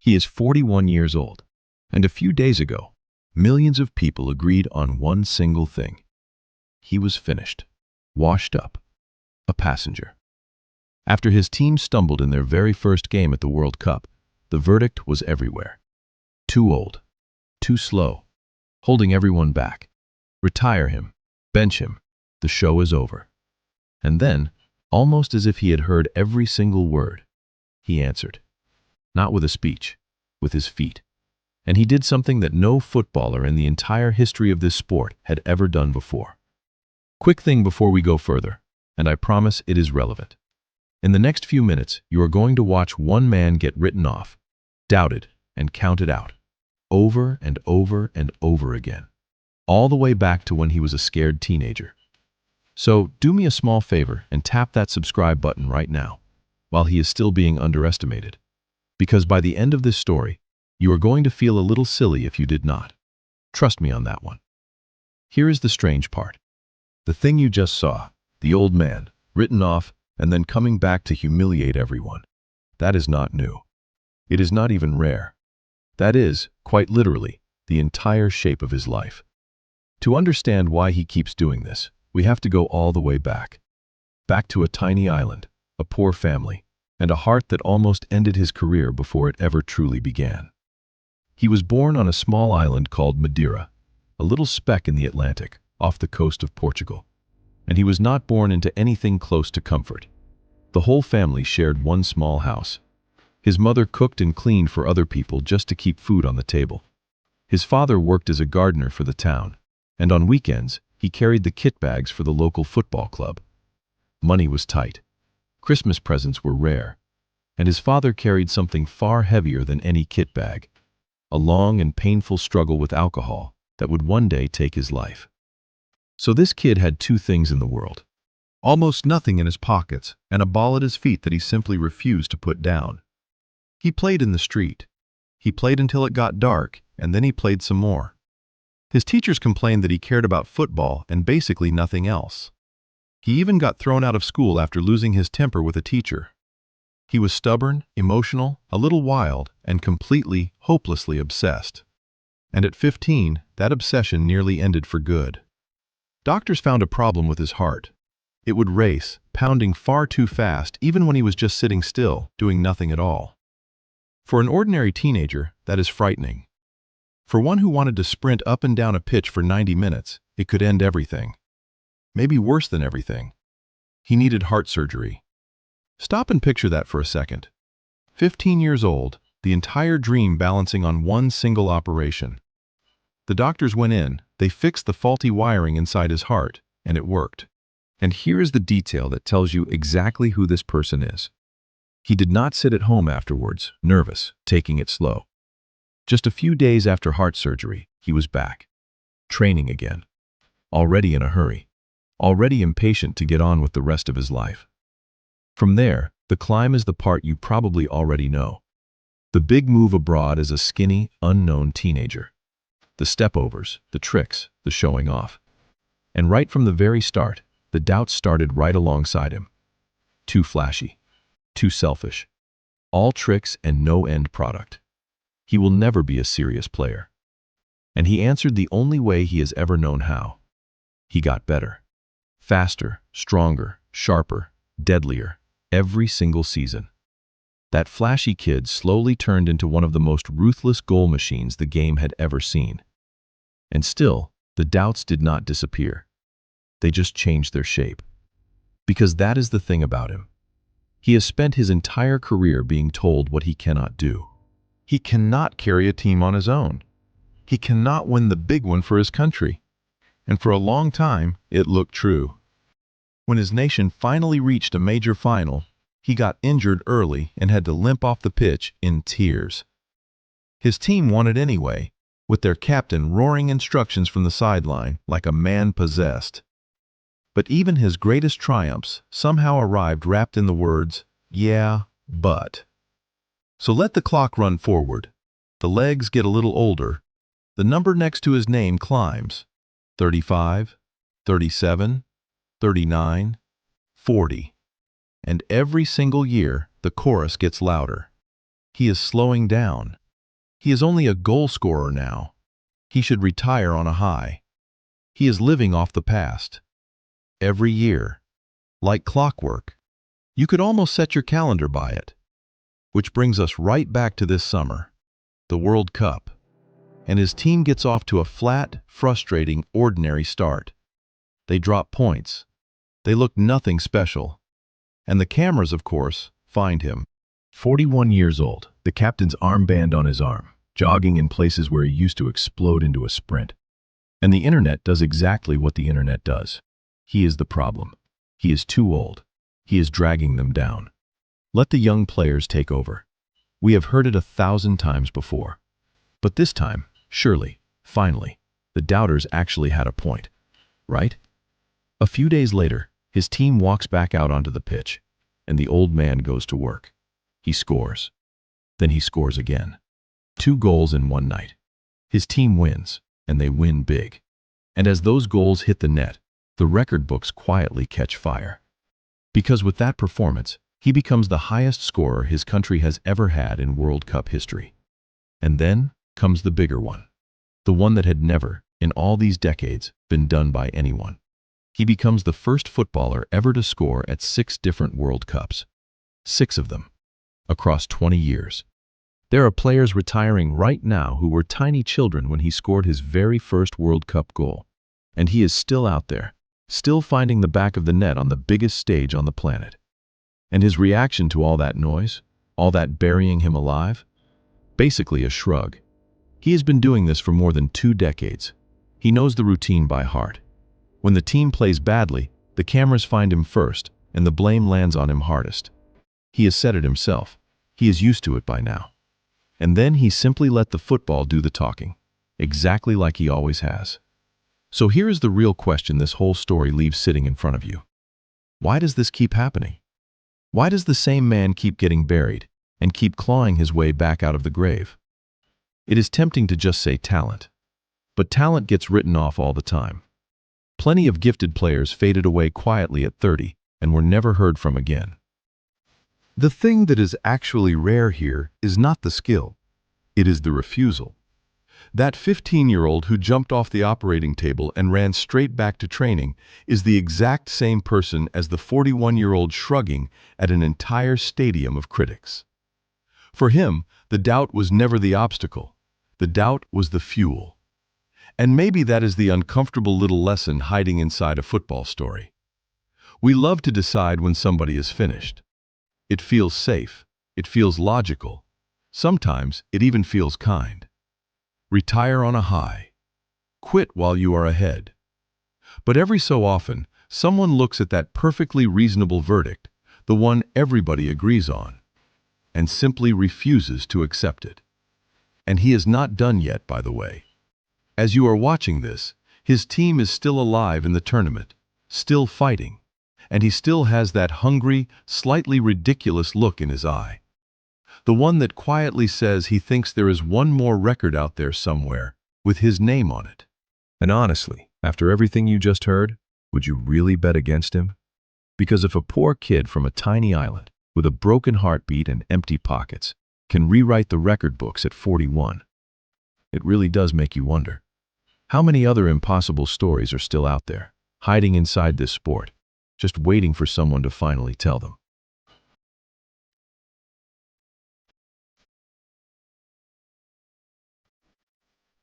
He is 41 years old, and a few days ago, millions of people agreed on one single thing. He was finished, washed up, a passenger. After his team stumbled in their very first game at the World Cup, the verdict was everywhere. Too old, too slow, holding everyone back. Retire him, bench him, the show is over. And then, almost as if he had heard every single word, he answered. Not with a speech, with his feet. And he did something that no footballer in the entire history of this sport had ever done before. Quick thing before we go further, and I promise it is relevant. In the next few minutes, you are going to watch one man get written off, doubted, and counted out, over and over and over again, all the way back to when he was a scared teenager. So do me a small favor and tap that subscribe button right now, while he is still being underestimated. Because by the end of this story, you are going to feel a little silly if you did not. Trust me on that one. Here is the strange part. The thing you just saw, the old man, written off, and then coming back to humiliate everyone. That is not new. It is not even rare. That is, quite literally, the entire shape of his life. To understand why he keeps doing this, we have to go all the way back. Back to a tiny island, a poor family, and a heart that almost ended his career before it ever truly began. He was born on a small island called Madeira, a little speck in the Atlantic, off the coast of Portugal. And he was not born into anything close to comfort. The whole family shared one small house. His mother cooked and cleaned for other people just to keep food on the table. His father worked as a gardener for the town, and on weekends, he carried the kit bags for the local football club. Money was tight. Christmas presents were rare, and his father carried something far heavier than any kit bag, a long and painful struggle with alcohol that would one day take his life. So this kid had two things in the world. Almost nothing in his pockets, and a ball at his feet that he simply refused to put down. He played in the street. He played until it got dark, and then he played some more. His teachers complained that he cared about football and basically nothing else. He even got thrown out of school after losing his temper with a teacher. He was stubborn, emotional, a little wild, and completely, hopelessly obsessed. And at 15, that obsession nearly ended for good. Doctors found a problem with his heart. It would race, pounding far too fast even when he was just sitting still, doing nothing at all. For an ordinary teenager, that is frightening. For one who wanted to sprint up and down a pitch for 90 minutes, it could end everything. Maybe worse than everything. He needed heart surgery. Stop and picture that for a second. 15 years old, the entire dream balancing on one single operation. The doctors went in, they fixed the faulty wiring inside his heart, and it worked. And here is the detail that tells you exactly who this person is. He did not sit at home afterwards, nervous, taking it slow. Just a few days after heart surgery, he was back. Training again. Already in a hurry. Already impatient to get on with the rest of his life. From there, the climb is the part you probably already know. The big move abroad as a skinny, unknown teenager. The stepovers, the tricks, the showing off. And right from the very start, the doubts started right alongside him. Too flashy. Too selfish. All tricks and no end product. He will never be a serious player. And he answered the only way he has ever known how. He got better. Faster, stronger, sharper, deadlier, every single season. That flashy kid slowly turned into one of the most ruthless goal machines the game had ever seen. And still, the doubts did not disappear. They just changed their shape. Because that is the thing about him. He has spent his entire career being told what he cannot do. He cannot carry a team on his own. He cannot win the big one for his country. And for a long time, it looked true. When his nation finally reached a major final, he got injured early and had to limp off the pitch in tears. His team won it anyway, with their captain roaring instructions from the sideline like a man possessed. But even his greatest triumphs somehow arrived wrapped in the words, "Yeah, but." So let the clock run forward. The legs get a little older. The number next to his name climbs. 35, 37, 39, 40. And every single year, the chorus gets louder. He is slowing down. He is only a goal scorer now. He should retire on a high. He is living off the past. Every year, like clockwork. You could almost set your calendar by it. Which brings us right back to this summer, the World Cup. And his team gets off to a flat, frustrating, ordinary start. They drop points. They look nothing special. And the cameras, of course, find him. 41 years old, the captain's armband on his arm, jogging in places where he used to explode into a sprint. And the internet does exactly what the internet does. He is the problem. He is too old. He is dragging them down. Let the young players take over. We have heard it 1,000 times before. But this time, surely, finally, the doubters actually had a point, right? A few days later, his team walks back out onto the pitch, and the old man goes to work. He scores. Then he scores again. 2 goals in one night. His team wins, and they win big. And as those goals hit the net, the record books quietly catch fire. Because with that performance, he becomes the highest scorer his country has ever had in World Cup history. And then comes the bigger one. The one that had never, in all these decades, been done by anyone. He becomes the first footballer ever to score at 6 different World Cups. 6 of them, across 20 years. There are players retiring right now who were tiny children when he scored his very first World Cup goal. And he is still out there, still finding the back of the net on the biggest stage on the planet. And his reaction to all that noise, all that burying him alive? Basically a shrug. He has been doing this for more than 2 decades. He knows the routine by heart. When the team plays badly, the cameras find him first, and the blame lands on him hardest. He has said it himself. He is used to it by now. And then he simply let the football do the talking, exactly like he always has. So here is the real question this whole story leaves sitting in front of you. Why does this keep happening? Why does the same man keep getting buried and keep clawing his way back out of the grave? It is tempting to just say talent. But talent gets written off all the time. Plenty of gifted players faded away quietly at 30 and were never heard from again. The thing that is actually rare here is not the skill. It is the refusal. That 15-year-old who jumped off the operating table and ran straight back to training is the exact same person as the 41-year-old shrugging at an entire stadium of critics. For him, the doubt was never the obstacle. The doubt was the fuel. And maybe that is the uncomfortable little lesson hiding inside a football story. We love to decide when somebody is finished. It feels safe. It feels logical. Sometimes it even feels kind. Retire on a high. Quit while you are ahead. But every so often, someone looks at that perfectly reasonable verdict, the one everybody agrees on, and simply refuses to accept it. And he is not done yet, by the way. As you are watching this, his team is still alive in the tournament, still fighting, and he still has that hungry, slightly ridiculous look in his eye. The one that quietly says he thinks there is one more record out there somewhere with his name on it. And honestly, after everything you just heard, would you really bet against him? Because if a poor kid from a tiny island with a broken heartbeat and empty pockets can rewrite the record books at 41, it really does make you wonder. How many other impossible stories are still out there, hiding inside this sport, just waiting for someone to finally tell them?